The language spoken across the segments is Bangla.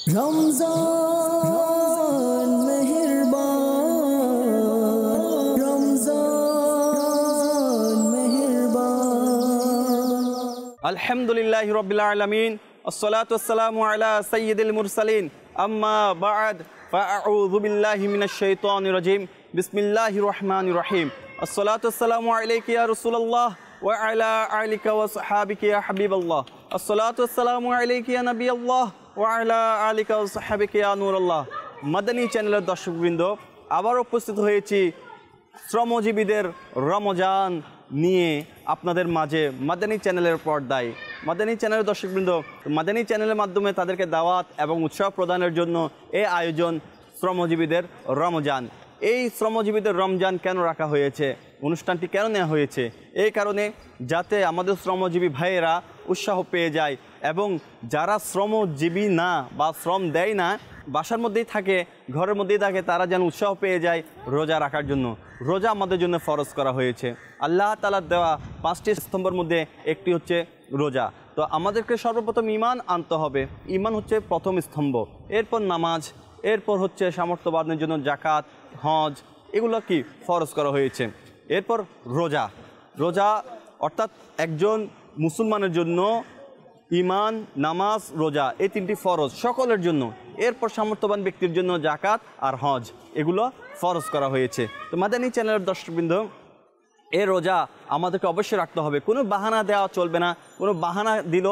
রমজান মেহেরবান, রমজান মেহেরবান। আলহামদুলিল্লাহি রাব্বিল আলামিন, আসসালাতু ওয়াসসালামু আলা সাইয়্যিদিল মুরসালিন, আম্মা বা'দ, ফাআউযু বিল্লাহি মিনাশ শাইতানির রাজিম, বিসমিল্লাহির রহমানির রহিম। আসসালাতু ওয়াসসালামু আলাইকা ইয়া রাসূলুল্লাহ ওয়া আলা আলিকা ওয়া সাহাবিকা ইয়া হাবিবাল্লাহ। আসসালাতু ওয়াসসালামু আলাইকা ইয়া নবিয়াল্লাহ ওয়া আলা আলিকা ওয়া সাহাবিকা ইয়া নূরাল্লাহ। মাদানী চ্যানেলের দর্শকবৃন্দ, আবার উপস্থিত হয়েছি শ্রমজীবীদের রমজান নিয়ে আপনাদের মাঝে মাদানী চ্যানেলের পর্দায়। মাদানী চ্যানেলের দর্শকবৃন্দ, মাদানী চ্যানেলের মাধ্যমে তাদেরকে দাওয়াত এবং উৎসাহ প্রদানের জন্য এই আয়োজন শ্রমজীবীদের রমজান। এই শ্রমজীবীদের রমজান কেন রাখা হয়েছে, অনুষ্ঠানটি কেন নেওয়া হয়েছে? এই কারণে যাতে আমাদের শ্রমজীবী ভাইয়েরা উৎসাহ পেয়ে যায় এবং যারা শ্রমজীবী না বা শ্রম দেয় না, বাসার মধ্যেই থাকে, ঘরের মধ্যেই থাকে, তারা যেন উৎসাহ পেয়ে যায় রোজা রাখার জন্য। রোজা আমাদের জন্য ফরজ করা হয়েছে। আল্লাহ তাআলার দেওয়া 5টি স্তম্ভের মধ্যে একটি হচ্ছে রোজা। তো আমাদেরকে সর্বপ্রথম ঈমান আনতে হবে। ঈমান হচ্ছে প্রথম স্তম্ভ, এরপর নামাজ, এরপর হচ্ছে সামর্থ্যবানের জন্য জাকাত, হজ, এগুলো কি ফরজ করা হয়েছে। এরপর রোজা। রোজা অর্থাৎ একজন মুসলমানের জন্য ঈমান, নামাজ, রোজা এই 3টি ফরজ সকলের জন্য। এরপর সামর্থ্যবান ব্যক্তির জন্য জাকাত আর হজ, এগুলো ফরজ করা হয়েছে। তো মাদানী চ্যানেলের দর্শকবৃন্দ, এ রোজা আমাদেরকে অবশ্যই রাখতে হবে। কোনো বাহানা দেওয়া চলবে না, কোনো বাহানা দিল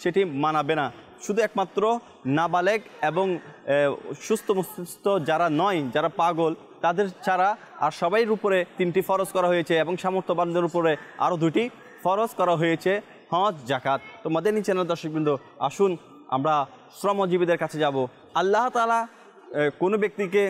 সেটি মানাবে না। শুধু একমাত্র নাবালেগ এবং সুস্থ মস্তিষ্ক যারা নয়, যারা পাগল, তাদের ছাড়া আর সবাইয়ের উপরে 3টি ফরজ করা হয়েছে এবং সামর্থ্যবানদের উপরে আরও 2টি ফরজ করা হয়েছে, হজ, জাকাত। তো মাদানী চ্যানেল দর্শকবৃন্দ, আসুন আমরা শ্রমজীবীদের কাছে যাব। আল্লাহ তাআলা কোনো ব্যক্তিকে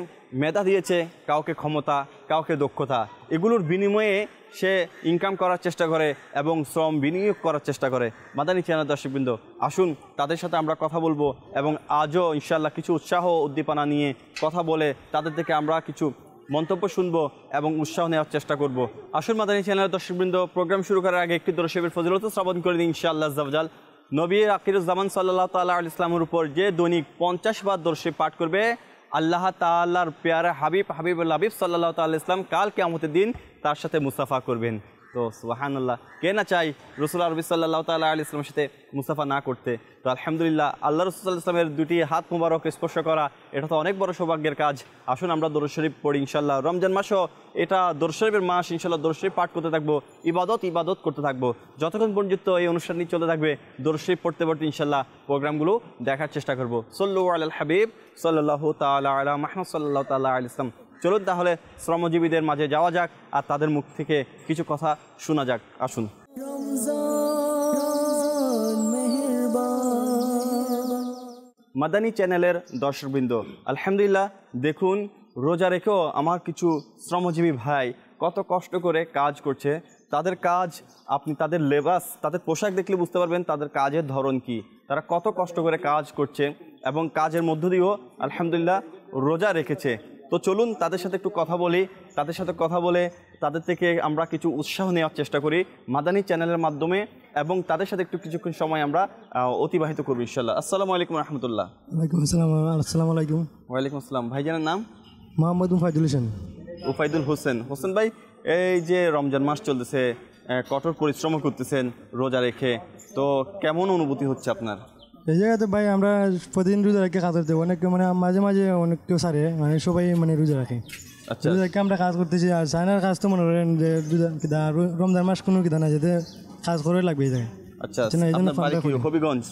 মেধা দিয়েছে, কাউকে ক্ষমতা, কাউকে দক্ষতা, এগুলোর বিনিময়ে সে ইনকাম করার চেষ্টা করে এবং শ্রম বিনিয়োগ করার চেষ্টা করে। মাদানী চ্যানেল দর্শকবৃন্দ, আসুন তাদের সাথে আমরা কথা বলবো এবং আজও ইনশাআল্লাহ কিছু উৎসাহ উদ্দীপনা নিয়ে কথা বলে তাদের থেকে আমরা কিছু মন্তব্য শুনবো এবং উৎসাহ নেওয়ার চেষ্টা করব। আসুন মাদানী চ্যানেল দর্শকবৃন্দ, প্রোগ্রাম শুরু করার আগে একটি দরুদ শরীফের ফজিলত শ্রবণ করে দিই ইনশাআল্লাহ আজ্জা ওয়া জাল। নবী আখিরুজ্জামান সাল্লাল্লাহু তাআলা আলাইহি ইসলামের উপর যে দৈনিক 50 বার দরুদ শরীফ পাঠ করবে, আল্লাহ তাআলার প্যারা হাবিবুল হাবিব সাল্লাল্লাহু তাআলা ইসলাম কাল কিয়ামতের দিন তার সাথে মুসাফা করবেন। তো সুবহানাল্লাহ, কে না চাই রাসূল আরবি সাল্লাল্লাহু তাআলা আলাইহি ইসলামের সাথে মুসাফা না করতে? তো আলহামদুলিল্লাহ, আল্লাহ রাসূল সাল্লাল্লাহু আলাইহি ইসলামের 2টি হাত মুবারক স্পর্শ করা, এটা তো অনেক বড় সৌভাগ্যের কাজ। আসুন আমরা দরুদ শরীফ পড়ি ইনশাআল্লাহ। রমজান মাসও এটা দরুদ শরীফের মাস, ইনশাআল্লাহ দরুদ শরীফ পাঠ করতে থাকবো, ইবাদত করতে থাকবো। যতক্ষণ পর্যন্ত এই অনুষ্ঠানটি চলে থাকবে, দরুদ শরীফ পড়তে ইনশাআল্লাহ প্রোগ্রামগুলো দেখার চেষ্টা করব। সাল্লু আলাল হাবিব সাল্লাল্লাহু তাআলা আলা মুহাম্মদ সাল্লাল্লাহু তাআলা আলাইহি ওয়াসাল্লাম। চলুন তাহলে শ্রমজীবীদের মাঝে যাওয়া যাক আর তাদের মুখ থেকে কিছু কথা শোনা যাক। আসুন। মাদানী চ্যানেলের দর্শকবৃন্দ, আলহামদুলিল্লাহ, দেখুন রোজা রেখেও আমার কিছু শ্রমজীবী ভাই কত কষ্ট করে কাজ করছে। তাদের কাজ, আপনি তাদের লেবাস, তাদের পোশাক দেখলে বুঝতে পারবেন তাদের কাজের ধরন কি, তারা কত কষ্ট করে কাজ করছে এবং কাজের মধ্য দিয়েও আলহামদুলিল্লাহ রোজা রেখেছে। তো চলুন তাদের সাথে একটু কথা বলি, তাদের সাথে কথা বলে তাদের থেকে আমরা কিছু উৎসাহ নেওয়ার চেষ্টা করি মাদানী চ্যানেলের মাধ্যমে এবং তাদের সাথে একটু কিছুক্ষণ সময় আমরা অতিবাহিত করবো ইনশাআল্লাহ। আসসালামু আলাইকুম রহমতুল্লাহ। ওয়ালাইকুম আসসালাম। আসসালামু আলাইকুম। ওয়ালাইকুম আসসালাম। ভাইজানের নাম? মোহাম্মদ উফাইদুল হোসেন। উফাইদুল হোসেন। হোসেন ভাই, এই যে রমজান মাস চলতেছে, কঠোর পরিশ্রম করতেছেন রোজা রেখে, তো কেমন অনুভূতি হচ্ছে আপনার? এই জায়গাতে ভাই আমরা প্রতিদিন রোজা রেখে কাজ করতে, অনেক মানে মাঝে মাঝে অনেক কেউ সারে, মানে সবাই মানে রোজা রাখে। আচ্ছা, রোজা রেখে আমরা কাজ করতেছি। আর চায়নার কাজ তো মনে করেন যে রমজান মাস কোনো কিনা যেতে কাজ করে লাগবে এই জায়গায়। আচ্ছা, হবিগঞ্জ,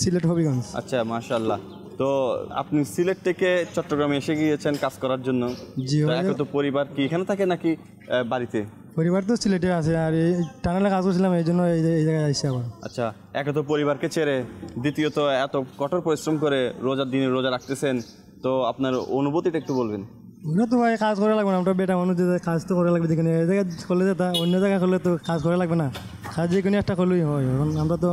সিলেট হবিগঞ্জ। আচ্ছা, মাশাআল্লাহ। তো আপনি সিলেট থেকে চট্টগ্রামে এসে গিয়েছেন কাজ করার জন্য। জি। তো পরিবার কি এখানে থাকে নাকি বাড়িতে? পরিবার তো সিলেটে আছে, আর এই টানেলে কাজ করছিলাম, এই জন্য এই জায়গায় আসছি আবার। আচ্ছা, একে তো পরিবারকে ছেড়ে, দ্বিতীয়ত এত কঠোর পরিশ্রম করে রোজার দিনে রোজা রাখতেছেন, তো আপনার অনুভূতিটা একটু বলবেন। ওরা তো ভাই কাজ করা লাগবে না, আমরা বেটা মানুষ, কাজ তো করা লাগবে। যেখানে এই জায়গায় করলে যেটা, অন্য জায়গায় করলে তো কাজ করা লাগবে না, কাজ যে কোনো একটা করলেই হয়। আমরা তো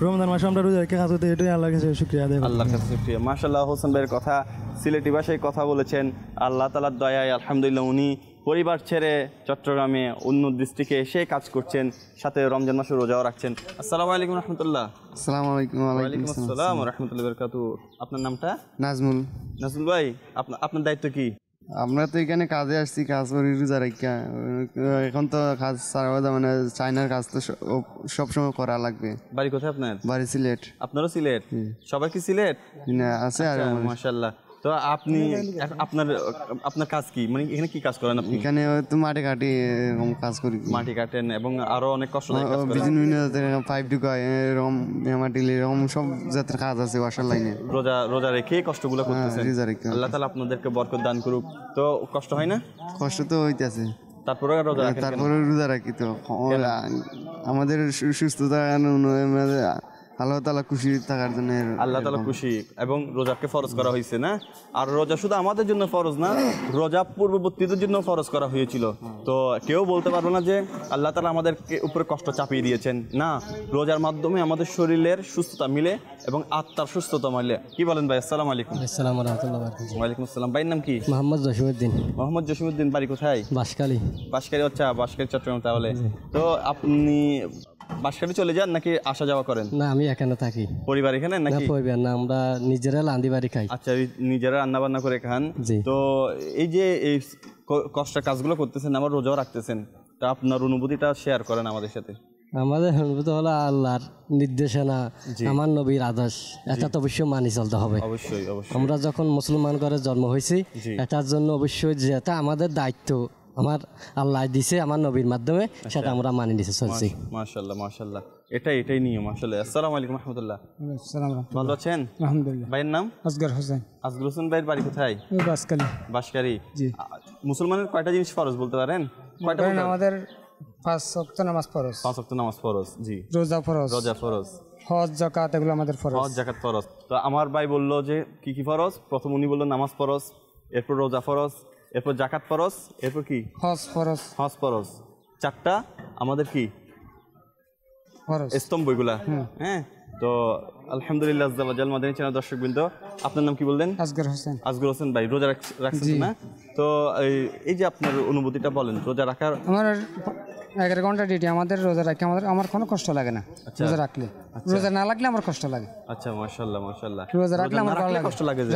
রমজান মাসে আমরা রোজা রেখে কাজ করতে, এটাই আল্লাহর কাছে শুকরিয়া আদায় করি। আল্লাহর কাছে শুকরিয়া। মাশাআল্লাহ, হোসেন ভাইয়ের কথা সিলেটি ভাষায় কথা বলেছেন। আল্লাহ তাআলার দয়ায় আলহামদুলিল্লাহ উনি পরিবার ছেড়ে চট্টগ্রামে অন্য ডিস্ট্রিক্টে এসে কাজ করছেন, সাথে রমজান মাসে রোজাও রাখছেন। আসসালামু আলাইকুম রহমতুল্লাহ। আসসালামু আলাইকুম। ওয়ালাইকুম আসসালাম রহমতুল্লাহ বারাকাতুহু। আপনার নামটা? নাজমুল। নাজমুল ভাই, আপনার দায়িত্ব কি? আমরা তো এখানে কাজে আসছি, কাজ করি রোজা রাখা। এখন তো কাজ ছাড়া মানে চাইনার কাজ তো সবসময় করা লাগবে। বাড়ি কোথায় আপনার? বাড়ি সিলেট। আপনারও সিলেট? সবাই কি সিলেট? না, আছে আর মাশাআল্লাহ। তো আপনি আপনার কাজ কি, মানে এখানে কি কাজ করেন আপনি? এখানে তো মাটি কাটি এরকম কাজ করি। মাটি কাটেন এবং আরো অনেক কষ্টদায়ক কাজ করেন। বিভিন্ন জাতের পাইপ ঢুকায়, এরকম মাটি এরকম সব জাতের কাজ আছে ওয়াশার লাইনে। রোজা রেখে কষ্টগুলো করতেছেন। আল্লাহ তাআলা আপনাদেরকে বরকত দান করুক। তো কষ্ট হয় না? কষ্ট তো হইতেছে, তারপরে রোজা রাখি। তো আমাদের সুস্থতা আল্লাহ তাআলা খুশি থাকার জন্য, আল্লাহ তাআলা খুশি এবং রোজাকে ফরজ করা হয়েছে না? আর রোজা শুধু আমাদের জন্য ফরজ না, রোজা পূর্ববর্তীদের জন্য ফরজ করা হয়েছিল। তো কেউ বলতে পারবে না যে আল্লাহ তাআলা আমাদের উপরে কষ্ট চাপিয়ে দিয়েছেন। না, রোজার মাধ্যমে আমাদের শরীরের সুস্থতা মিলে এবং আত্মার সুস্থতা মিলে। কি বলেন ভাই? আসসালামু আলাইকুম। আসসালামু রাহমাতুল্লাহি ওয়া বারাকাতুহু। ওয়ালাইকুম আসসালাম। ভাইয়ের নাম কি? মোহাম্মদ জসিমউদ্দিন। মোহাম্মদ জসিমউদ্দিন, বাড়ি কোথায়? বাঁশখালী। বাঁশখালী, আচ্ছা বাঁশখালী চট্টগ্রাম। তাহলে তো আপনি বাঁশখালী চলে যান নাকি আসা যাওয়া করেন? না, আমি এখানে থাকি। পরিবার এখানে নাকি? পরিবার না, আমরা নিজেরা রান্দি বাড়ি খাই। আচ্ছা, নিজেরা রান্না বান্না করে খান। তো এই যে এই কষ্টের কাজগুলো করতেছেন, আমার রোজাও রাখতেছেন, তা আপনার অনুভূতিটা শেয়ার করেন আমাদের সাথে। আমাদের অনুভূতি হলো আল্লাহর নির্দেশনা, আমার নবীর আদেশ, এটা তো অবশ্যই মানি চলতে হবে। অবশ্যই অবশ্যই। আমরা যখন মুসলমান ঘরে জন্ম হয়েছি, এটার জন্য অবশ্যই যেটা আমাদের দায়িত্ব আমার আল্লাহ দিছে আমার নবীর মাধ্যমে, সেটা আমরা মানি নিতে চলছি। মাশাআল্লাহ মাশাআল্লাহ, এটাই নিয়ম আসলে। আসসালামু আলাইকুম রাহমাতুল্লাহ। ভালো আছেন? আলহামদুলিল্লাহ। ভাইয়ের নাম? আসগর হোসেন। আসগর হোসেন ভাইয়ের বাড়ি কোথায়? বাঁশখালী। বাঁশখালী। মুসলমানের কয়টা জিনিস ফরজ বলতে পারেন? কয়টা? আমাদের 5 ওয়াক্ত নামাজ ফরজ। 5 ওয়াক্ত নামাজ ফরজ। জি। রোজা ফরজ। রোজা ফরজ। হজ যাকাত এগুলো আমাদের ফরজ। হজ যাকাত ফরজ। তো আমার ভাই বললো যে কি কি ফরজ? প্রথম উনি বললো নামাজ ফরজ, এরপর রোজা ফরজ, এরপর জাকাত ফরজ, এরপর কি? হজ ফরজ। হজ ফরজ। 4টা আমাদের কি ফরজ স্তম্ভ এগুলা। হ্যাঁ, তো আলহামদুলিল্লাহ আজ্জাল মাদানী চ্যানেল দর্শকবৃন্দ, আপনার নাম কি বললেন? আসগর হোসেন। আসগর হোসেন ভাই, রোজা রাখছেন না? তো এই যে আপনার অনুভূতিটা বলেন রোজা রাখার। আমার 11 ঘন্টা ডিউটি, আমাদের রোজা রাখি, আমার কোনো কষ্ট লাগে না রোজা রাখলে। রোজা না লাগলে আমার কষ্ট লাগে। আচ্ছা, মাশাআল্লাহ মাশাআল্লাহ। রোজা রাখলে আমার ভালো লাগে। কষ্ট লাগে যে?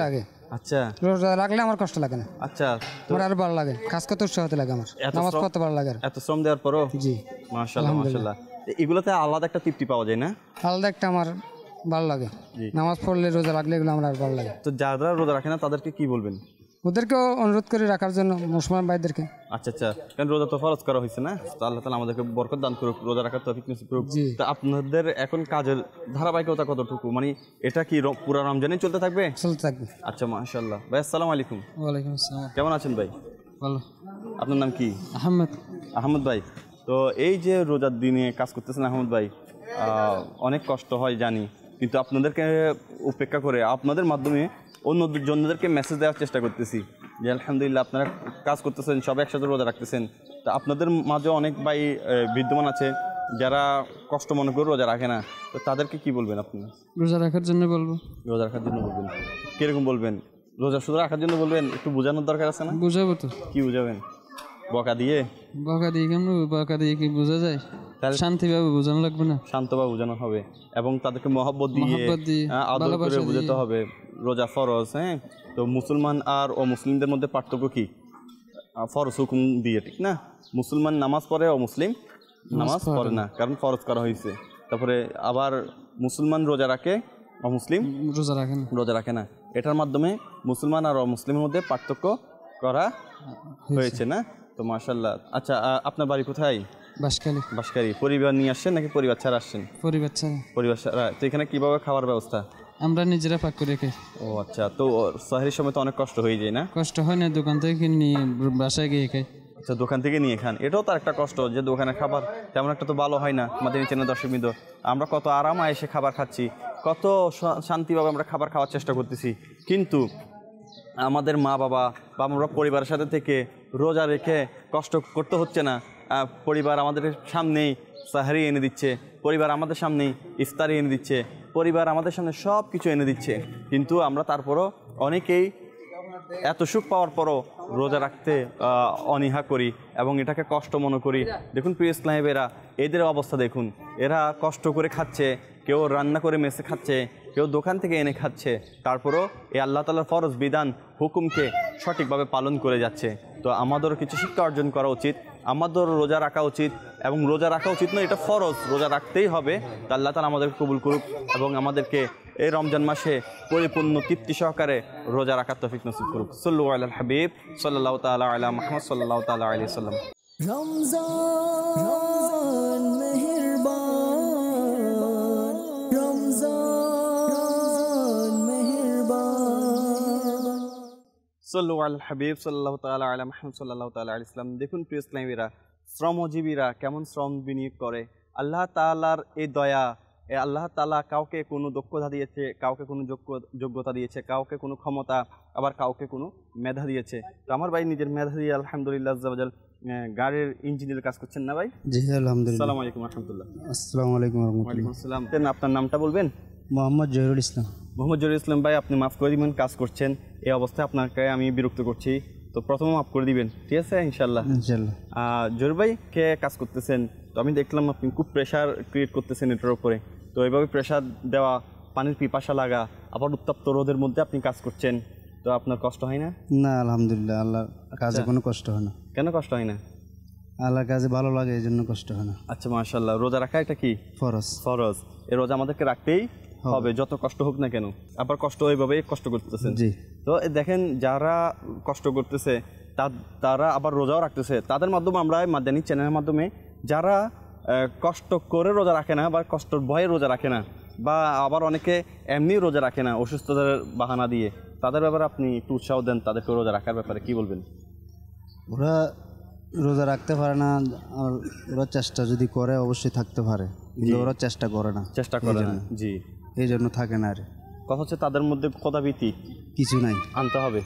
আচ্ছা, রোজা রাখলে আমার কষ্ট লাগে না। আচ্ছা, আমার আর ভালো লাগে, কাজ করতে উৎসাহ হতে লাগে, আমার নামাজ পড়তে ভালো লাগে। এত শ্রম দেওয়ার পরও? জি, মাশাআল্লাহ মাশাআল্লাহ। এগুলোতে আলাদা একটা তৃপ্তি পাওয়া যায় না? আলাদা একটা আমার ভালো লাগে, নামাজ পড়লে রোজা রাখলে এগুলো আমার আর ভালো লাগে। তো যারা রোজা রাখে না তাদেরকে কি বলবেন? ওদেরকেও অনুরোধ করে রাখার জন্য, মুসলমান ভাইদেরকে। আচ্ছা আচ্ছা, কারণ রোজা তো ফরজ করা হয়েছে না, তো আল্লাহ তাআলা আমাদেরকে বরকত দান করুক, রোজা রাখার তৌফিক নসিব করুক। তো আপনাদের এখন কাজের ধারাবাহিকতা কতটুকু, মানে এটা কি পুরো রমজানে চলতে থাকবে? চলতে থাকবে। আচ্ছা, মাশাআল্লাহ। ভাই আসসালামু আলাইকুম। ওয়ালাইকুম আসসালাম। কেমন আছেন ভাই? ভালো। আপনার নাম কি? আহমেদ। আহমদ ভাই, তো এই যে রোজার দিনে কাজ করতেছেন আহমদ ভাই, অনেক কষ্ট হয় জানি, কিন্তু আপনাদেরকে উপেক্ষা করে আপনাদের মাধ্যমে অন্য জনদেরকে মেসেজ দেওয়ার চেষ্টা করতেছি যে আলহামদুলিল্লাহ আপনারা কাজ করতেছেন, সবাই একসাথে রোজা রাখতেছেন। তো আপনাদের মাঝে অনেক ভাই বিদ্যমান আছে যারা কষ্ট মনে করে রোজা রাখে না, তো তাদেরকে কি বলবেন আপনি? রোজা রাখার জন্য বলবো। রোজা রাখার জন্য বলবেন? কিরকম বলবেন? রোজা শুধু রাখার জন্য বলবেন? একটু বোঝানোর দরকার আছে না? বুঝাবো তো। কি বুঝাবেন? বকা দিয়ে? বকা দিয়ে কেমন? বকা দিয়ে কি বোঝা যায়? শান্তিভাবে বোঝানো লাগবে না? শান্তভাবে বোঝানো হবে এবং তাদেরকে মহব্বত দিয়ে আদর করে বোঝাতে হবে রোজা ফরজ। হ্যাঁ, তো মুসলমান আর অমুসলিমদের মধ্যে পার্থক্য কি? ফরজ হুকুম দিয়ে, ঠিক না? মুসলমান নামাজ পড়ে, অমুসলিম নামাজ পড়ে না, কারণ ফরজ করা হয়েছে। তারপরে আবার মুসলমান রোজা রাখে, অমুসলিম রোজা রাখে না। এটার মাধ্যমে মুসলমান আর অমুসলিমের মধ্যে পার্থক্য করা হয়েছে না? তো মাশাআল্লাহ। আচ্ছা, আপনার বাড়ি কোথায়? বাঁশখালী। বাঁশখালী। পরিবার নিয়ে আসছেন নাকি পরিবার ছাড়া আসছেন? পরিবার ছাড়া। পরিবার ছাড়া। তো এখানে কিভাবে খাবার ব্যবস্থা? আমরা নিজেরা পাক করে খাই। ও আচ্ছা, তো সাহরির সময় তো অনেক কষ্ট হয়ে যায় না? কষ্ট হয় না, দোকান থেকে নিয়ে বাসায় গিয়ে খাই। আচ্ছা, দোকান থেকে নিয়ে খান, এটাও তো একটা কষ্ট যে দোকানের খাবার তেমন একটা তো ভালো হয় না। আমাদের চ্যানেল দর্শকবৃন্দ, আমরা কত আরামে এসে খাবার খাচ্ছি, কত শান্তিভাবে আমরা খাবার খাওয়ার চেষ্টা করতেছি, কিন্তু আমাদের মা বাবা বা আমরা পরিবারের সাথে থেকে রোজা রেখে কষ্ট করতে হচ্ছে না। পরিবার আমাদের সামনেই সাহারি এনে দিচ্ছে, পরিবার আমাদের সামনেই ইফতারি এনে দিচ্ছে, পরিবার আমাদের সামনে সব কিছু এনে দিচ্ছে, কিন্তু আমরা তারপরও অনেকেই এত সুখ পাওয়ার পরও রোজা রাখতে অনীহা করি এবং এটাকে কষ্ট মনে করি। দেখুন প্রিয় ইসলামেরা, এদের অবস্থা দেখুন, এরা কষ্ট করে খাচ্ছে, কেউ রান্না করে মেসে খাচ্ছে, কেউ দোকান থেকে এনে খাচ্ছে, তারপরেও এই আল্লাহ তাআলার ফরজ বিধান হুকুমকে সঠিকভাবে পালন করে যাচ্ছে। তো আমাদেরও কিছু শিক্ষা অর্জন করা উচিত, আমাদেরও রোজা রাখা উচিত, এবং রোজা রাখা উচিত না, এটা ফরজ, রোজা রাখতেই হবে। তো আল্লাহ তাআলা আমাদেরকে কবুল করুক এবং আমাদেরকে এই রমজান মাসে পরিপূর্ণ তৃপ্তি সহকারে রোজা রাখার তৌফিক নসিব করুক। সাল্লু আলাল হাবিব সাল্লাল্লাহু তাআলা আলা মুহাম্মদ সাল্লাল্লাহু তাআলা আলাইহি ওয়াসাল্লাম। রমজান মেহেরবান, রমজান মেহেরবান। সাল্লু আলাল হাবিব সাল্লাল্লাহু তাআলা আলা মুহাম্মদ সাল্লাল্লাহু তাআলা আলাইহি ওয়াসাল্লাম। দেখুন প্রিয় ইসলামীরা, শ্রমজীবীরা কেমন শ্রম বিনিয়োগ করে। আল্লাহ তাআলার এই দয়া, আল্লাহ তাআলা কাউকে কোনো দক্ষতা দিয়েছে, কাউকে কোনো যোগ্যতা দিয়েছে, কাউকে কোনো ক্ষমতা, আবার কাউকে কোনো মেধা দিয়েছে। তো আমার ভাই নিজের মেধা দিয়ে আলহামদুলিল্লাহ আজ্জা ওয়াজাল গাড়ির ইঞ্জিনের কাজ করছেন না ভাই? জি আলহামদুলিল্লাহ। আসসালামু আলাইকুম রাহমাতুল্লাহ। আসসালামু আলাইকুম রাহমাতুল্লাহ। ওয়ালাইকুম আসসালাম। আপনার নামটা বলবেন? মোহাম্মদ জহিরুল ইসলাম। মোহাম্মদ জহিরুল ইসলাম ভাই, আপনি মাফ করে দিবেন, কাজ করছেন, এই অবস্থায় আপনাকে আমি বিরক্ত করছি, তো প্রথমে মাফ করে দিবেন, ঠিক আছে ইনশাল্লাহ? ইনশাল্লাহ। জহির ভাই কে কাজ করতেছেন, তো আমি দেখলাম আপনি খুব প্রেশার ক্রিয়েট করতেছেন এটার উপরে। তো এইভাবে প্রেশার দেওয়া, পানির পিপাসা লাগা, আবার উত্তপ্ত রোদের মধ্যে আপনি কাজ করছেন, তো আপনার কষ্ট হয় না? না আলহামদুলিল্লাহ, আল্লাহর কাজে কোনো কষ্ট হয় না। কেন কষ্ট হয় না? আল্লাহর কাজে ভালো লাগে, এই জন্য কষ্ট হয় না। আচ্ছা মাশাআল্লাহ। রোজা রাখা এটা কি ফরজ? ফরজ। এই রোজা আমাদেরকে রাখতেই হবে, যত কষ্ট হোক না কেন। আবার কষ্ট ওইভাবে কষ্ট করতেছেন। জি। তো দেখেন, যারা কষ্ট করতেছে তারা আবার রোজাও রাখতেছে, তাদের মাধ্যমে আমরা মাদানী চ্যানেলের মাধ্যমে যারা কষ্ট করে রোজা রাখে না বা কষ্টর ভয়ে রোজা রাখে না, বা আবার অনেকে এমনি রোজা রাখে না অসুস্থতার বাহানা দিয়ে, তাদের ব্যাপারে আপনি একটু উৎসাহ দেন, তাদেরকে রোজা রাখার ব্যাপারে কি বলবেন? ওরা রোজা রাখতে পারে না, আর ওরা চেষ্টা যদি করে অবশ্যই থাকতে পারে, কিন্তু ওরা চেষ্টা করে না। চেষ্টা করে না, জি, এই জন্য থাকে না। আর কথা হচ্ছে তাদের মধ্যে কথাভীতি কিছু নাই, আনতে হবে,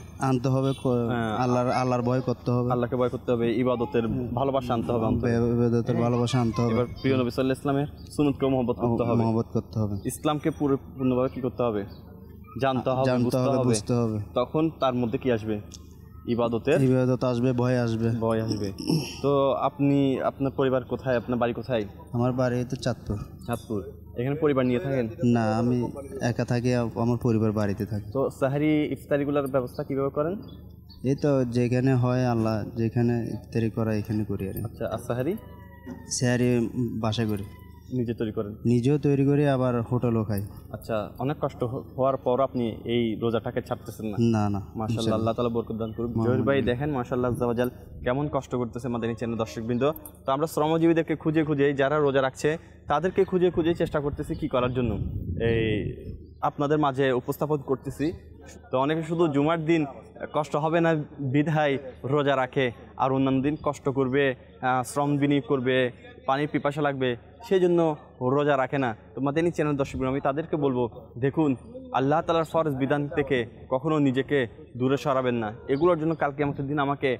আল্লাহর ভয় করতে হবে, আল্লাহকে ভয় করতে হবে, ইবাদতের ভালোবাসা আনতে হবে, ইবাদতের ভালোবাসা আনতে হবে। এবার প্রিয় নবী সাল্লাল্লাহু আলাইহি ওয়াসাল্লামের সুন্নাতকে মহব্বত করতে হবে, ইসলামকে পূর্ণভাবে কি করতে হবে? জানতে হবে, বুঝতে হবে। তখন তার মধ্যে কি আসবে? ইবাদত আসবে, ভয় আসবে। তো আপনার পরিবার কোথায়? আপনার বাড়ি কোথায়? আমার বাড়ি তো চাঁদপুর। এখানে পরিবার নিয়ে থাকেন? না, আমি একা থাকি, আমার পরিবার বাড়িতে থাকে। তো সাহারি ইফতারিগুলোর ব্যবস্থা কিভাবে করেন? এই তো যেখানে হয়, আল্লাহ যেখানে ইফতারি করা এখানে করি। আর আচ্ছা, আর সাহারি বাসা করি, নিজে তৈরি করেন? নিজেও তৈরি করি, আবার হোটেলও খাই। আচ্ছা, অনেক কষ্ট হওয়ার পর আপনি এই রোজাটাকে ছাড়তেছেন না? না। মাশাআল্লাহ, আল্লাহ তাআলা বরকত দান করুক। জহির ভাই দেখেন মাশাআল্লাহ আজ্জা ওয়াজাল কেমন কষ্ট করতেছে মাদানী চ্যানেল দর্শকবৃন্দ। তো আমরা শ্রমজীবীদেরকে খুঁজে যারা রোজা রাখছে তাদেরকে খুঁজে চেষ্টা করতেছি কি করার জন্য এই আপনাদের মাঝে উপস্থাপন করতেছি। তো অনেকে শুধু জুমার দিন কষ্ট হবে না বিধায় রোজা রাখে, আর অন্যান্য দিন কষ্ট করবে, শ্রম বিনিয়োগ করবে, পানির পিপাসা লাগবে, সেই জন্য রোজা রাখে না। তো মাদানী চ্যানেল দর্শকবৃন্দ, আমি তাদেরকে বলবো, দেখুন আল্লাহ তাআলার ফরজ বিধান থেকে কখনো নিজেকে দূরে সরাবেন না। এগুলোর জন্য কাল কিয়ামতের দিন আমাকে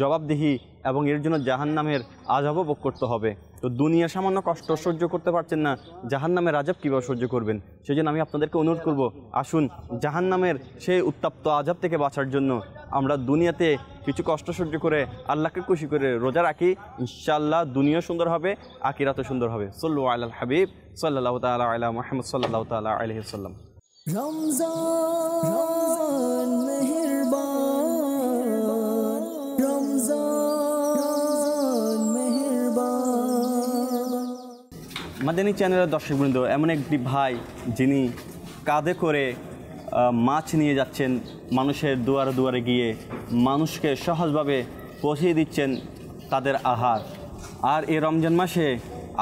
জবাবদিহি এবং এর জন্য জাহান্নামের আযাব ভোগ করতে হবে। তো দুনিয়ার সামান্য কষ্ট সহ্য করতে পারছেন না, জাহান্নামের আযাব কীভাবে সহ্য করবেন? সেই জন্য আমি আপনাদেরকে অনুরোধ করব, আসুন জাহান্নামের সেই উত্তপ্ত আযাব থেকে বাঁচার জন্য আমরা দুনিয়াতে কিছু কষ্ট সহ্য করে আল্লাহকে খুশি করে রোজা রাখি। ইনশাআল্লাহ দুনিয়া সুন্দর হবে, আখিরাতও সুন্দর হবে। সাল্লু আলাল হাবিব সাল্লাল্লাহু তাআলা আলা মুহাম্মদ সাল্লাল্লাহু তাআলা আলাইহি ওয়াসাল্লাম। রমজান মেহেরবান, রমজান মেহেরবান। মাদানী চ্যানেলের দর্শকবৃন্দ, এমন একটি ভাই যিনি কাঁধে করে মাছ নিয়ে যাচ্ছেন, মানুষের দুয়ারে দুয়ারে গিয়ে মানুষকে সহজভাবে পৌঁছিয়ে দিচ্ছেন তাদের আহার। আর এই রমজান মাসে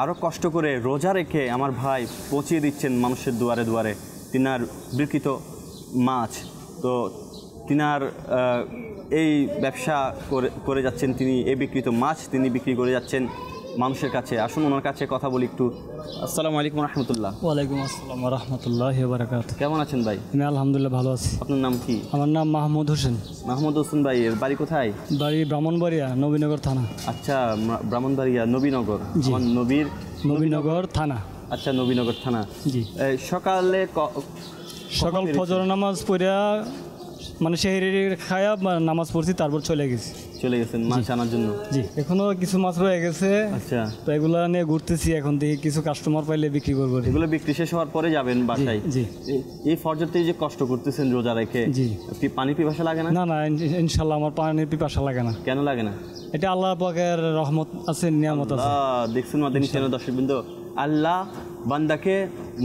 আরও কষ্ট করে রোজা রেখে আমার ভাই পৌঁছিয়ে দিচ্ছেন মানুষের দুয়ারে দুয়ারে তিনার বিক্রিত মাছ। তো তিনার এই ব্যবসা করে যাচ্ছেন, তিনি এই বিক্রিত মাছ তিনি বিক্রি করে যাচ্ছেন মানুষের কাছে। আসুন ওনার কাছে কথা বলি একটু। আসসালামু আলাইকুম রহমতুল্লাহ। ওয়ালাইকুম আসসালাম রহমতুল্লাহ বারাকাতুহু। কেমন আছেন ভাই? আমি আলহামদুলিল্লাহ ভালো আছি। আপনার নাম কি? আমার নাম মাহমুদ হোসেন। মাহমুদ হোসেন ভাই, এর বাড়ি কোথায়? বাড়ি ব্রাহ্মণবাড়িয়া, নবীনগর থানা। আচ্ছা, ব্রাহ্মণবাড়িয়া নবীনগর, আমার নবীনগর থানা। আচ্ছা, নবীনগর থানা। জি। সকালে সকাল ফজর নামাজ পড়িয়া মানে সেহরি খায়া নামাজ পড়ছি, তারপর চলে গেছি। চলে গেছেন মাছ আনার জন্য? জি, এখনো কিছু মাছ রয়ে গেছে। আচ্ছা, তো এগুলো নিয়ে ঘুরতেছি, এখন থেকে কিছু কাস্টমার পাইলে বিক্রি করবো। এগুলো বিক্রি শেষ হওয়ার পরে যাবেন বাসায়? জি। এই ফজরতে যে কষ্ট করতেছেন রোজা রেখে, জি, পানি পিপাসা লাগে না? না না, ইনশাল্লাহ আমার পানির পিপাসা লাগে না। কেন লাগে না? এটা আল্লাহ পাকের রহমত আছে, নিয়ামত আছে। দেখছেন মাদানী চ্যানেল দর্শকবৃন্দ, আল্লাহ বান্দাকে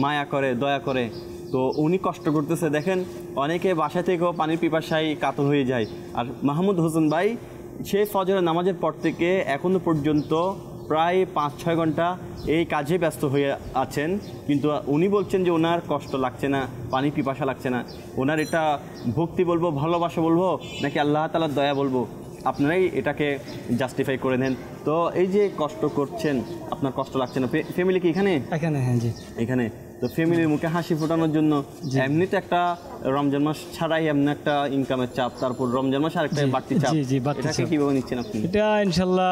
মায়া করে, দয়া করে। তো উনি কষ্ট করতেছে, দেখেন অনেকে বাসা থেকেও পানির পিপাসায় কাতর হয়ে যায়। আর মাহমুদ হোসেন ভাই সেই ফজরের নামাজের পর থেকে এখনো পর্যন্ত প্রায় 5-6 ঘন্টা এই কাজে ব্যস্ত হয়ে আছেন, কিন্তু উনি বলছেন যে ওনার কষ্ট লাগছে না, পানি পিপাসা লাগছে না। ওনার এটা ভক্তি বলবো, ভালোবাসা বলবো, নাকি আল্লাহ তাআলার দয়া বলবো, আপনারাই এটাকে জাস্টিফাই করে নেন। তো এই যে কষ্ট করছেন, আপনার কষ্ট লাগছে না? ফ্যামিলি কি এখানে? এখানে, হ্যাঁ জি, এখানে। তো ফ্যামিলির মুখে হাসি ফোটানোর জন্য এমনিতে একটা রমজান মাস ছাড়াই এমনি একটা ইনকামের চাপ, তারপর রমজান মাস আরেকটা বাড়তি চাপ, এটাকে কিভাবে নিচ্ছেন আপনি? এটা ইনশাল্লাহ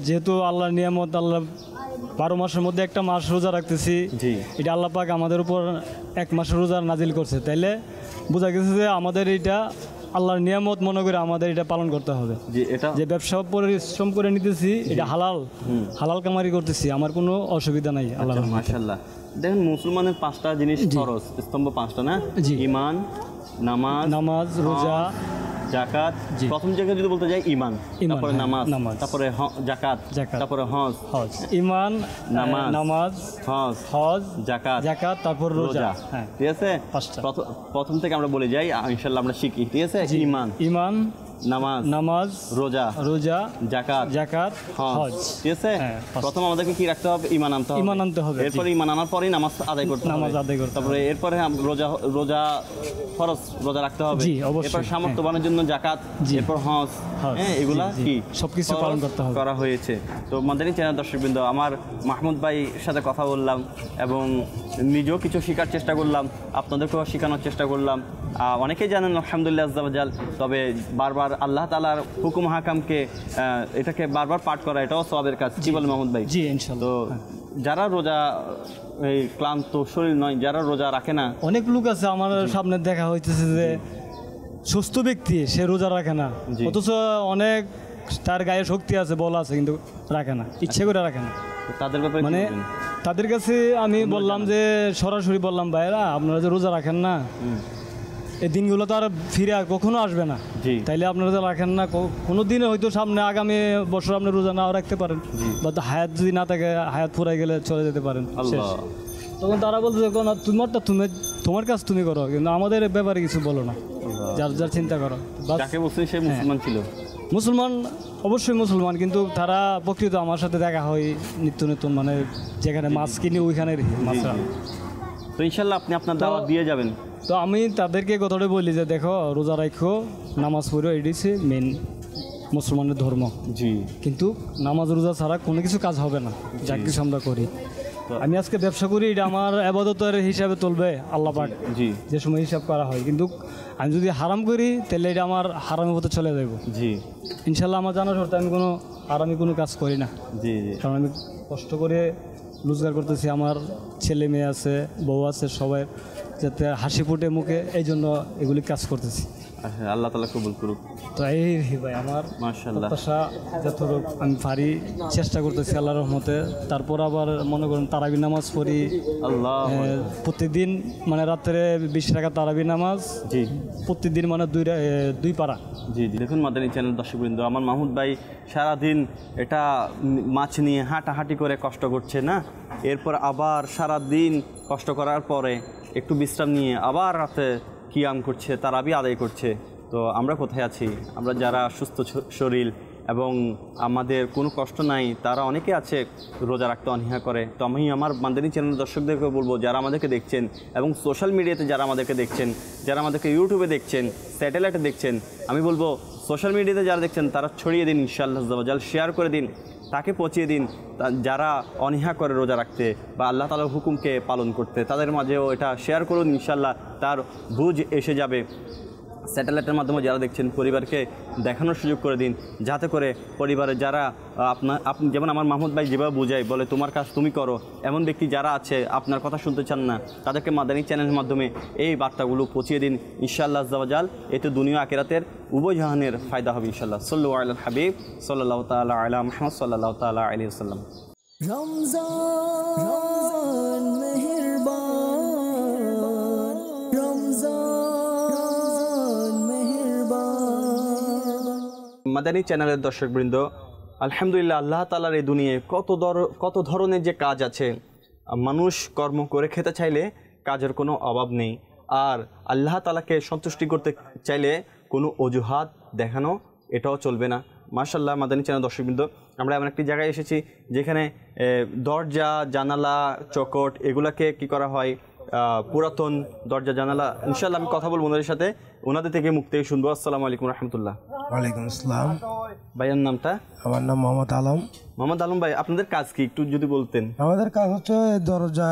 যেহেতু আল্লাহর নিয়ামত, আল্লাহ 12 মাসের মধ্যে একটা মাস রোজা রাখতেছি, এটা আল্লাহ পাক আমাদের উপর 1 মাসের রোজা নাজিল করছে, তাইলে বোঝা গেছে যে আমাদের এটা আল্লাহর নিয়ামত মনে করে আমাদের এটা পালন করতে হবে। যে ব্যবসা পরিশ্রম করে নিতেছি, এটা হালাল কামারি করতেছি, আমার কোনো অসুবিধা নাই। আল্লাহ মাশাআল্লাহ। দেখেন মুসলমানের 5টা জিনিস ফরজ, স্তম্ভ 5টা না? ঈমান, নামাজ, রোজা, জাকাত। প্রথম জায়গায় যদি বলতে যাই ঈমান, তারপরে নামাজ, তারপরে জাকাত, তারপরে হজ। ঈমান, নামাজ, হজ, জাকাত, তারপর রোজা। ঠিক আছে, প্রথম থেকে আমরা বলে যাই, ইনশাআল্লাহ আমরা শিখি। ঠিক আছে, ঈমান, নামাজ, রোজা, জাকাত, হজ। ঠিক আছে, প্রথম আমাদেরকে কি রাখতে হবে? ঈমান আনতে হবে। এরপরে ঈমান আনার পরেই নামাজ আদায় করতে হবে। তারপরে এরপরে রোজা ফরজ, রোজা রাখতে হবে। এরপর সামর্থ্যবানের জন্য জাকাত, এরপর হজ। হ্যাঁ, এগুলা কি সবকিছু পালন করতে হবে, করা হয়েছে। তো মাদানী চ্যানেল দর্শকবৃন্দ, আমার মাহমুদ ভাইয়ের সাথে কথা বললাম এবং নিজেও কিছু শেখার চেষ্টা করলাম, আপনাদেরকেও শেখানোর চেষ্টা করলাম। অনেকেই জানেন আলহামদুলিল্লাহ আজ্জা ওয়া জাল, তবে বারবার আল্লাহ তাআলার হুকুম হাকামকে এটাকে বারবার পাঠ করা, এটাও সওয়াবের কাজ। কি বলেন মাহমুদ ভাই? জি, ইনশাআল্লাহ। তো যারা রোজা এই ক্লান্ত শরীর নয়, যারা রোজা রাখে না, অনেক লোক আছে আমার সামনে দেখা হইতেছে যে সুস্থ ব্যক্তি, সে রোজা রাখে না, অথচ অনেক তার গায়ে শক্তি আছে, বল আছে, কিন্তু রাখে না, ইচ্ছে করে রাখে না। তাদের ব্যাপারে মানে তাদের কাছে আমি বললাম যে, সরাসরি বললাম, ভাইরা আপনারা যে রোজা রাখেন না, এই দিনগুলো তো আর ফিরে কখনো আসবে না, তাইলে আপনারা যে রাখেন না, কোনো দিনে হয়তো সামনে আগামী বছর আপনি রোজা নাও রাখতে পারেন, বা হায়াত যদি না থাকে, হায়াত ফুরাই গেলে চলে যেতে পারেন। তখন তারা বলতে, তোমারটা তোমার কাজ তুমি করো, কিন্তু আমাদের ব্যাপারে কিছু বলো না, যার চিন্তা করো। সে মুসলমান ছিল, মুসলমান, অবশ্যই মুসলমান, কিন্তু তারা প্রকৃত আমার সাথে দেখা হয় নিত্য নতুন, মানে যেখানে মাছ কিনি ওইখানে মাছরা। তো ইনশাল্লাহ আপনি আপনার দাওয়াত দিয়ে যাবেন। তো আমি তাদেরকে কথাটা বলি যে, দেখো রোজা রাখো, নামাজ পড়ো, এটাই মেন মুসলমানের ধর্ম। কিন্তু নামাজ রোজা ছাড়া কোনো কিছু কাজ হবে না, যা কিছু আমরা করি। আমি আজকে ব্যবসা করি, এটা আমার আবাদতের হিসাবে চলবে আল্লাহ পাক যে সময় হিসাব করা হয়, কিন্তু আমি যদি হারাম করি তাহলে এটা আমার হারামের পথে চলে যাবো। ইনশাল্লাহ আমার জানা শর্তে আমি কোনো হারামি কোনো কাজ করি না, কারণ আমি কষ্ট করে রোজগার করতেছি, আমার ছেলে মেয়ে আছে, বউ আছে, সবাই যাতে হাসি ফুটে মুখে, এই জন্য এগুলি কাজ করতেছি। আল্লাহ তাআলা কবুল করুক। তো এই ভাই আমার মাশাআল্লাহ যতটুকু আমি পারি চেষ্টা করতেছি আল্লাহর রহমতে। তারপর আবার মনে করেন তারাবি নামাজ পড়ি প্রতিদিন, মানে রাত্রে 20 রাকাত তারাবি নামাজ প্রতিদিন, মানে 2 পারা। দেখুন মাদানী চ্যানেল দর্শকবৃন্দ, আমার মাহমুদ ভাই সারাদিন এটা মাছ নিয়ে হাঁটাহাঁটি করে কষ্ট করছে না, এরপর আবার সারাদিন কষ্ট করার পরে একটু বিশ্রাম নিয়ে আবার রাতে কিয়াম করছে, তারাবি আদায় করছে। তো আমরা কোথায় আছি? আমরা যারা সুস্থ শরীর এবং আমাদের কোনো কষ্ট নাই, তারা অনেকে আছে রোজা রাখতে অনীহা করে। তো আমি আমার মাদানী চ্যানেল দর্শকদেরকে বলবো, যারা আমাদেরকে দেখছেন এবং সোশ্যাল মিডিয়াতে যারা আমাদেরকে দেখছেন, যারা আমাদেরকে ইউটিউবে দেখছেন, স্যাটেলাইটে দেখছেন, আমি বলবো সোশ্যাল মিডিয়াতে যারা দেখছেন তারা ছড়িয়ে দিন, ইনশাআল্লাহ জাল শেয়ার করে দিন, তাকে পৌঁছিয়ে দিন যারা অনীহা করে রোজা রাখতে বা আল্লাহ তাআলার হুকুমকে পালন করতে, তাদের মাঝেও এটা শেয়ার করুন, ইনশাআল্লাহ তার বুঝ এসে যাবে। স্যাটেলাইটের মাধ্যমে যারা দেখছেন পরিবারকে দেখানোর সুযোগ করে দিন, যাতে করে পরিবারে যারা আপনি যেমন আমার মাহমুদ ভাই যেভাবে বোঝায় বলে তোমার কাজ তুমি করো, এমন ব্যক্তি যারা আছে আপনার কথা শুনতে চান না, তাদেরকে মাদানী চ্যানেলের মাধ্যমে এই বার্তাগুলো পৌঁছিয়ে দিন। ইনশাআল্লাহ আজ্জা ওয়া জাল এতে দুনিয়া আখিরাতের উভয় জাহানের ফায়দা হবে ইনশাআল্লাহ। সাল্লু আলাল হাবিব সাল্লাল্লাহু তাআলা আলা মুহাম্মদ সাল্লাল্লাহু তাআলা আলাইহি ওয়াসাল্লাম। রমজান মেহেরবান, রমজান মেহেরবান। মাদানী চ্যানেলের দর্শকবৃন্দ, আলহামদুলিল্লাহ আল্লাহ তাআলার এই দুনিয়ায় কত ধরনের যে কাজ আছে, মানুষ কর্ম করে খেতে চাইলে কাজের কোনো অভাব নেই, আর আল্লাহ তাআলাকে সন্তুষ্টি করতে চাইলে কোনো অজুহাত দেখানো এটাও চলবে না। মাশাআল্লাহ মাদানী চ্যানেল দর্শকবৃন্দ, আমরা এমন একটি জায়গায় এসেছি যেখানে দরজা জানালা চৌকট এগুলাকে কি করা হয়, পুরাতন দরজা জানালা। ইনশাআল্লাহ আমি কথা বলবো ওনাদের সাথে, ওনাদের থেকে মুখ থেকে শুনবো। আসসালামু আলাইকুম রহমতুল্লাহ। ওয়ালাইকুম আসসালাম। ভাইয়ের নামটা? আমার নাম মোহাম্মদ আলম। মোহাম্মদ আলম ভাই, আপনাদের কাজ কি একটু যদি বলতেন? আমাদের কাজ হচ্ছে দরজা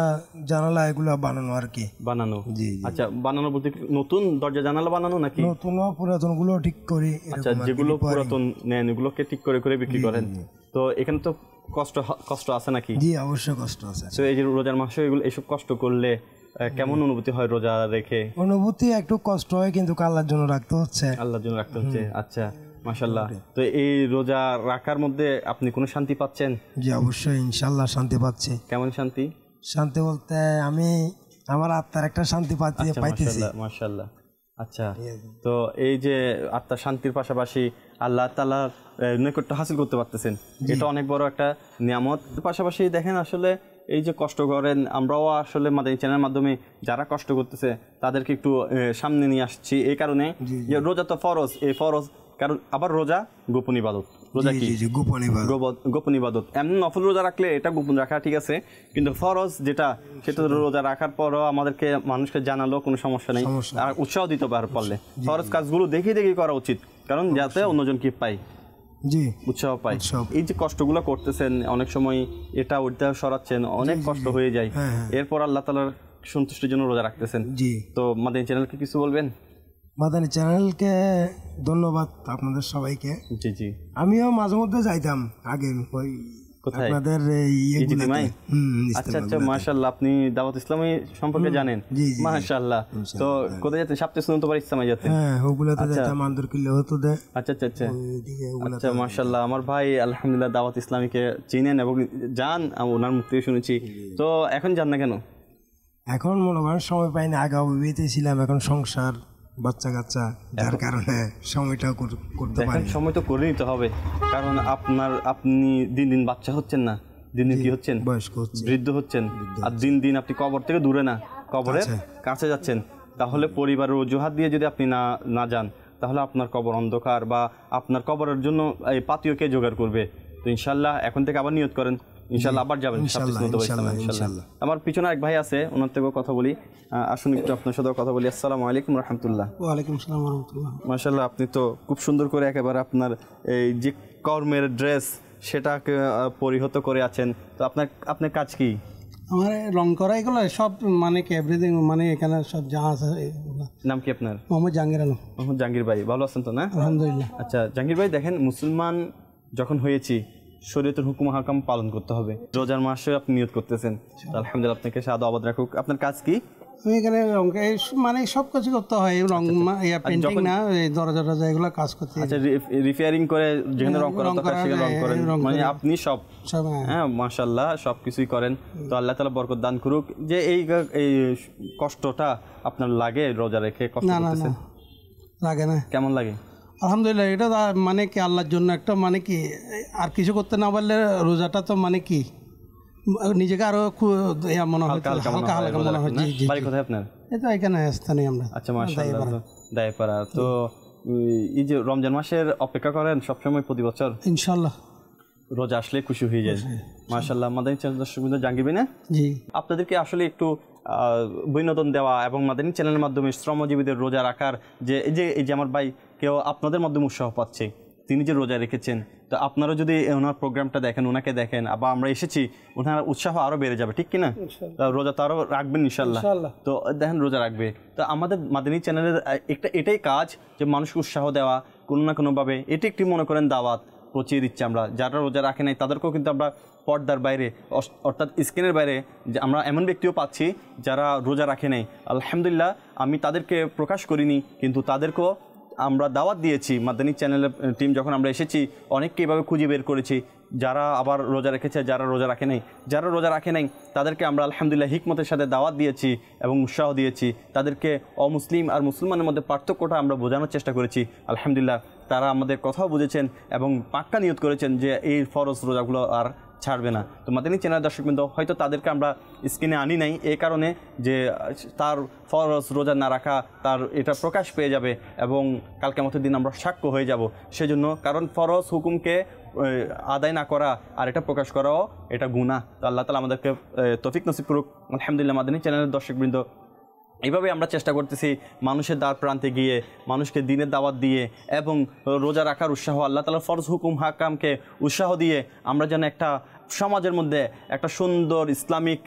জানালা এগুলো বানানো আর কি। বানানো? জি। আচ্ছা, বানানো বলতে নতুন দরজা জানালা বানানো নাকি? নতুন ও পুরাতন গুলো ঠিক করি। আচ্ছা, যেগুলো পুরাতন নেন এগুলোকে ঠিক করে করে বিক্রি করেন। তো এখানে তো কষ্ট আছে নাকি? জি, অবশ্যই কষ্ট আছে। তো এই যে রোজার মাসে এগুলো এসব কষ্ট করলে কেমন অনুভূতি হয় রোজা রেখে? অনুভূতি একটু কষ্ট হয়, কিন্তু আল্লাহর জন্য রাখতে হচ্ছে। আল্লাহর জন্য রাখতে হচ্ছে। আচ্ছা, মাশাআল্লাহ। তো এই রোজা রাখার মধ্যে আপনি কোনো শান্তি পাচ্ছেন? জি অবশ্যই, ইনশাআল্লাহ শান্তি পাচ্ছি। কেমন শান্তি? শান্তি বলতে আমি আমার আত্মার একটা শান্তি পাইতেছি। মাশাআল্লাহ। আচ্ছা, তো এই যে আত্মার শান্তির পাশাপাশি আল্লাহ তাআলার নৈকট্য হাসিল করতে পারতেছেন, এটা অনেক বড় একটা নিয়ামত। পাশাপাশি দেখেন আসলে এই যে কষ্ট করেন, আমরাও আসলে মাদানী চ্যানেলের মাধ্যমে যারা কষ্ট করতেছে তাদেরকে একটু সামনে নিয়ে আসছি এই কারণে যে রোজা তো ফরজ, এই ফরজ কারণ আবার রোজা গোপন ইবাদত। রোজা কি? গোপন ইবাদত। এমন নফল রোজা রাখলে এটা গোপন রাখা ঠিক আছে, কিন্তু ফরজ যেটা সেটা রোজা রাখার পরও আমাদেরকে মানুষকে জানালো কোনো সমস্যা নেই, আর উৎসাহ দিতে পারলে ফরজ কাজগুলো দেখে করা উচিত, কারণ যাতে অন্যজন কি পায়, জি উৎসাহ পায়। এই যে কষ্টগুলো করতেছেন, অনেক সময় এটা ওইটা সরাচ্ছেন, অনেক কষ্ট হয়ে যায়, এরপর আল্লাহ তাআলার সন্তুষ্টির জন্য রোজা রাখতেছেন। জি, তো মাদানী চ্যানেলকে কিছু বলবেন? মাদানী চ্যানেলকে ধন্যবাদ আপনাদের সবাইকে। জি জি, আমিও মাঝে মধ্যে যাইতাম আগে ওই আপনাদের ইয়েগুলোতে। আচ্ছা আচ্ছা, মাশাআল্লাহ, আপনি দাওয়াত ইসলামী সম্পর্কে জানেন? মাশাআল্লাহ। তো কোথায় যেতেন? সপ্তাহে শুনতে পারি ইসলামে যেতেন? হ্যাঁ, ওগুলাতে যেতাম, আন্দর কিলে হতো দে। আচ্ছা আচ্ছা আচ্ছা আচ্ছা, মাশাআল্লাহ। আমার ভাই আলহামদুলিল্লাহ দাওয়াত ইসলামীকে চিনেন এবং যান, ওনার মুখ থেকে শুনেছি। তো এখন যান না কেন? এখন মনে করেন সময় পাইনি, আগে অবিবাহিত ছিলাম, এখন সংসার বাচ্চা কাচ্চা, যার কারণে সময়টাও করতে পারি। সময় তো করে নিতে হবে, কারণ আপনি দিন দিন বাচ্চা হচ্ছেন না, দিন দিন কি হচ্ছেন? বয়স্ক হচ্ছেন, বৃদ্ধ হচ্ছেন, আর দিন দিন আপনি কবর থেকে দূরে না, কবরের কাছে যাচ্ছেন। তাহলে পরিবারের অজুহাত দিয়ে যদি আপনি না যান, তাহলে আপনার কবর অন্ধকার, বা আপনার কবরের জন্য এই পাতিও কে জোগাড় করবে? তো ইনশাআল্লাহ এখন থেকে আবার নিয়ত করেন, ইনশাআল্লাহ আবার যাবেন। আমার পিছনে এক ভাই আছে, ওনার থেকেও কথা বলি। আসুন একটু আপনার সাথে কথা বলি। আসসালামু আলাইকুম রহমতুল্লাহ। ওয়ালাইকুম আসসালাম রহমতুল্লাহ। মাশাআল্লাহ, আপনি তো খুব সুন্দর করে একেবারে আপনার এই যে কর্মের ড্রেস সেটাকে পরিহত করে আছেন। তো আপনার কাজ কি? আমার রং করা এগুলো সব, মানে কি এভরিথিং, মানে এখানে সব যা আছে। নাম কি আপনার? মোহাম্মদ জাহাঙ্গীর আলম। মোহাম্মদ জাহাঙ্গীর ভাই, ভালো আছেন তো? না, আলহামদুলিল্লাহ। আচ্ছা জাহাঙ্গীর ভাই, দেখেন মুসলমান যখন হয়েছি শরীয়তের হুকুম হাকাম পালন করতে হবে। রোজার মাসে আপনি নিয়ত করতেছেন, আলহামদুলিল্লাহ, আপনাকে সাদা আবাদ রাখুক। আপনার কাজ কি? আমি এখানে রং, মানে সব কিছু করতে হয়, রং পেইন্টিং না, দরজা টরজা এগুলো কাজ করতে। আচ্ছা, রিপেয়ারিং করে যেখানে রং করা দরকার সেখানে রং করেন, মানে আপনি সব? হ্যাঁ, মাশাআল্লাহ, সব কিছুই করেন। তো আল্লাহ তাআলা বরকত দান করুক। যে এই কষ্টটা আপনার লাগে রোজা রেখে? কষ্ট করতেছেন? লাগে না। কেমন লাগে? আলহামদুলিল্লাহ, এটা মানে কি আল্লাহর জন্য একটা, মানে কি আর কিছু করতে না পারলে রোজাটা তো মানে কি নিজেকে আরো মনে হয়, হালকা হালকা মনে হয়। বাড়ি কোথায় আপনার? এটা এখানে স্থানীয় আমরা। আচ্ছা, মাশাআল্লাহ, দায়পাড়া। তো এই যে রমজান মাসের অপেক্ষা করেন সবসময় প্রতি বছর? ইনশাআল্লাহ, রোজা আসলে খুশি হয়ে যায়। মাশাআল্লাহ। মাদানী চ্যানেল দর্শক জাহাঙ্গীর ভাই না? জি। আপনাদেরকে আসলে একটু বিনোদন দেওয়া এবং মাদানী চ্যানেলের মাধ্যমে শ্রমজীবীদের রোজা রাখার যে এই যে আমার ভাই কেউ আপনাদের মাধ্যমে উৎসাহ পাচ্ছে, তিনি যে রোজা রেখেছেন, তো আপনারা যদি ওনার প্রোগ্রামটা দেখেন, ওনাকে দেখেন, আবার আমরা এসেছি, ওনার উৎসাহ আরও বেড়ে যাবে, ঠিক কিনা? রোজা তো আরও রাখবেন ইনশাল্লাহ। তো দেখেন রোজা রাখবে। তো আমাদের মাদানী চ্যানেলের এটাই কাজ যে মানুষকে উৎসাহ দেওয়া কোনো না কোনোভাবে। এটি একটি মনে করেন দাওয়াত পচিয়ে দিচ্ছি আমরা। যারা রোজা রাখে নাই তাদেরকেও কিন্তু আমরা পর্দার বাইরে অর্থাৎ স্ক্রিনের বাইরে যে আমরা এমন ব্যক্তিও পাচ্ছি যারা রোজা রাখে নাই, আলহামদুলিল্লাহ আমি তাদেরকে প্রকাশ করিনি, কিন্তু তাদেরকেও আমরা দাওয়াত দিয়েছি। মাদানী চ্যানেলের টিম যখন আমরা এসেছি অনেককে এভাবে খুঁজে বের করেছি যারা আবার রোজা রেখেছে, যারা রোজা রাখে নাই। যারা রোজা রাখে নাই তাদেরকে আমরা আলহামদুলিল্লাহ হিকমতের সাথে দাওয়াত দিয়েছি এবং উৎসাহ দিয়েছি। তাদেরকে অমুসলিম আর মুসলমানের মধ্যে পার্থক্যটা আমরা বোঝানোর চেষ্টা করেছি। আলহামদুলিল্লাহ তারা আমাদের কথাও বুঝেছেন এবং পাক্কা নিয়ত করেছেন যে এই ফরজ রোজাগুলো আর ছাড়বে না। তো মাদানী চ্যানেল দর্শকবৃন্দ, হয়তো তাদেরকে আমরা স্ক্রিনে আনি নাই এই কারণে যে তার ফরজ রোজা না রাখা তার এটা প্রকাশ পেয়ে যাবে এবং কাল কিয়ামতের দিন আমরা সাক্ষ্য হয়ে যাব সেজন্য। কারণ ফরজ হুকুমকে আদায় না করা আর এটা প্রকাশ করাও এটা গুনাহ। তো আল্লাহ তাআলা আমাদেরকে তৌফিক নসিব করুক। আলহামদুলিল্লাহ মাদানী চ্যানেলের দর্শকবৃন্দ, এইভাবে আমরা চেষ্টা করতেছি মানুষের দ্বার প্রান্তে গিয়ে মানুষকে দিনের দাওয়াত দিয়ে এবং রোজা রাখার উৎসাহ, আল্লাহ তাআলার ফরজ হুকুম হাকামকে উৎসাহ দিয়ে আমরা যেন একটা সমাজের মধ্যে একটা সুন্দর ইসলামিক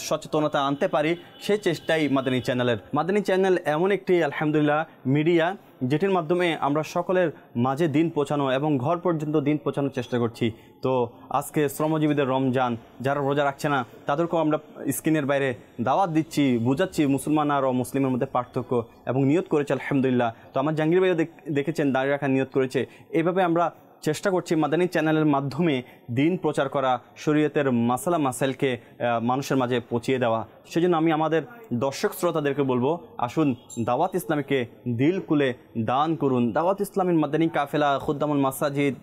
সচেতনতা আনতে পারি, সেই চেষ্টাই মাদানী চ্যানেলের। মাদানী চ্যানেল এমন একটি আলহামদুলিল্লাহ মিডিয়া যেটির মাধ্যমে আমরা সকলের মাঝে দিন পৌঁছানো এবং ঘর পর্যন্ত দিন পৌঁছানোর চেষ্টা করছি। তো আজকে শ্রমজীবীদের রমজান, যারা রোজা রাখছে না তাদেরকেও আমরা স্ক্রিনের বাইরে দাওয়াত দিচ্ছি, বুঝাচ্ছি মুসলমান আর অমুসলিমের মধ্যে পার্থক্য এবং নিয়ত করেছে আলহামদুলিল্লাহ। তো আমার জাহাঙ্গীর ভাইও দেখেছেন দাঁড়িয়ে রাখার নিয়ত করেছে। এইভাবে আমরা চেষ্টা করছি মাদানী চ্যানেলের মাধ্যমে দিন প্রচার করা, শরীয়তের মাসালা মাসাইলকে মানুষের মাঝে পৌঁছিয়ে দেওয়া। সেজন্য আমি আমাদের দর্শক শ্রোতাদেরকে বলবো, আসুন দাওয়াত ইসলামীকে দিল খুলে দান করুন। দাওয়াত ইসলামীর মাদানী কাফেলা, খুদ্দামুল মাসাজিদ,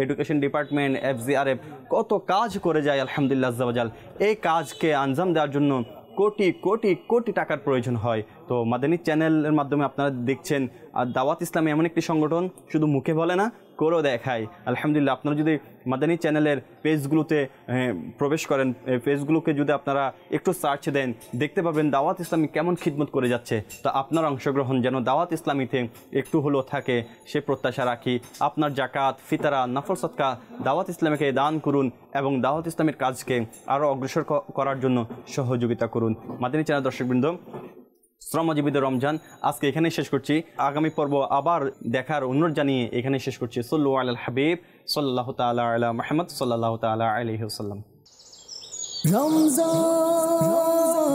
এডুকেশন ডিপার্টমেন্ট, FGRF কত কাজ করে যায় আলহামদুলিল্লাহ আজ্জা ওয়া জাল। এই কাজকে আঞ্জাম দেওয়ার জন্য কোটি কোটি কোটি টাকার প্রয়োজন হয়। তো মাদানী চ্যানেলের মাধ্যমে আপনারা দেখছেন আর দাওয়াত ইসলামী এমন একটি সংগঠন শুধু মুখে বলে না, করেও দেখায় আলহামদুলিল্লাহ। আপনারা যদি মাদানী চ্যানেলের পেজগুলোতে প্রবেশ করেন, পেজগুলোকে যদি আপনারা একটু সার্চ দেন, দেখতে পাবেন দাওয়াত ইসলামী কেমন খিদমত করে যাচ্ছে। তো আপনার অংশগ্রহণ যেন দাওয়াত ইসলামীতে একটু হলেও থাকে সে প্রত্যাশা রাখি। আপনার জাকাত, ফিতরা, নফল সদকা দাওয়াত ইসলামীকে দান করুন এবং দাওয়াত ইসলামের কাজকে আরও অগ্রসর করার জন্য সহযোগিতা করুন। মাদানী চ্যানেল দর্শকবৃন্দ, শ্রমজীবীদের রমজান আজকে এখানেই শেষ করছি। আগামী পর্ব আবার দেখার অনুরোধ জানিয়ে এখানে শেষ করছি। সল্লু আলাল হাবিব সাল্লাল্লাহু তাআলা আলা মুহাম্মদ সাল্লাল্লাহু তাআলা আলাইহি ওয়াসাল্লাম। রমজান